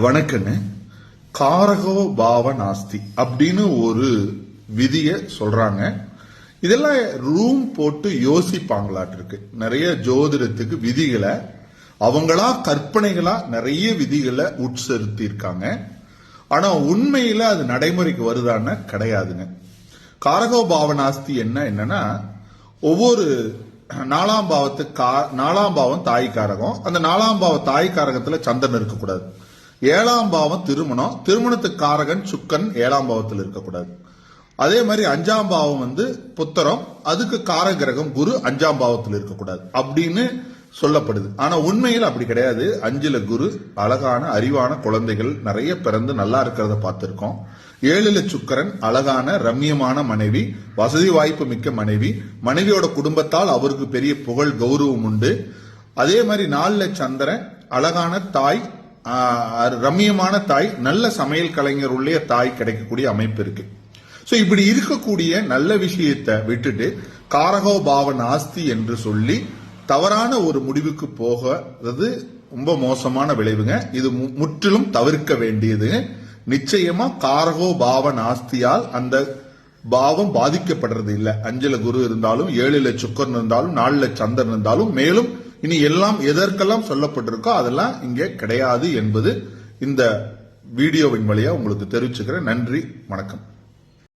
வணக்கன்னு காரகோ பாவ நாஸ்தி அப்படின்னு ஒரு விதிய சொல்றாங்க. இதெல்லாம் ரூம் போட்டு யோசிப்பாங்களாட்டு இருக்கு. நிறைய ஜோதிடத்துக்கு விதிகளை அவங்களா கற்பனைகளா நிறைய விதிகளை உட்செலுத்தி இருக்காங்க. ஆனா உண்மையில அது நடைமுறைக்கு வருதான்னு கிடையாதுங்க. காரகோ பாவ நாஸ்தி என்னன்னா ஒவ்வொரு நாலாம் பாவம் தாய் காரகம். அந்த நாலாம் பாவ தாய் காரகத்துல சந்திரன் இருக்கக்கூடாது. 7ஆம் பாவம் திருமணத்துக்கு காரகன் சுக்கன் 7ஆம் பாவத்தில் இருக்கக்கூடாது. அதே மாதிரி 5ஆம் பாவம் புத்திரம், அதுக்கு காரக கிரகம் குரு 5ஆம் பாவத்தில் இருக்கக்கூடாது அப்படின்னு சொல்லப்படுது. ஆனா உண்மையில் அப்படி கிடையாது. 5ல குரு, அழகான அறிவான குழந்தைகள் நிறைய பிறந்து நல்லா இருக்கிறத பார்த்திருக்கோம். 7ல சுக்கரன், அழகான ரம்மியமான மனைவி, வசதி வாய்ப்பு மிக்க மனைவி, மனைவியோட குடும்பத்தால் அவருக்கு பெரிய புகழ் கௌரவம் உண்டு. அதே மாதிரி 4ல சந்திரன், அழகான தாய், ரம்மியமான தாய், நல்ல சமையல் கலைஞர் உள்ள தாய் கிடைக்கக்கூடிய அமைப்பு இருக்கு. சோ இப்படி இருக்கக்கூடிய நல்ல விஷயத்தை விட்டுட்டு காரகோ பாவ நாஸ்தி என்று சொல்லி தவறான ஒரு முடிவுக்கு போகிறது ரொம்ப மோசமான விளைவுங்க. இது முற்றிலும் தவிர்க்க வேண்டியது. நிச்சயமா காரகோ பாவ நாஸ்தியால் அந்த பாவம் பாதிக்கப்படுறது இல்லை. 5ல குரு இருந்தாலும், 7ல சுக்கரன் இருந்தாலும், 4ல சந்திரன் இருந்தாலும், மேலும் இனி எல்லாம் எதற்கெல்லாம் சொல்லப்பட்டிருக்கோ அதெல்லாம் இங்கே கிடையாது என்பது இந்த வீடியோவின் வழியா உங்களுக்கு தெரிவிச்சுக்கிறேன். நன்றி, வணக்கம்.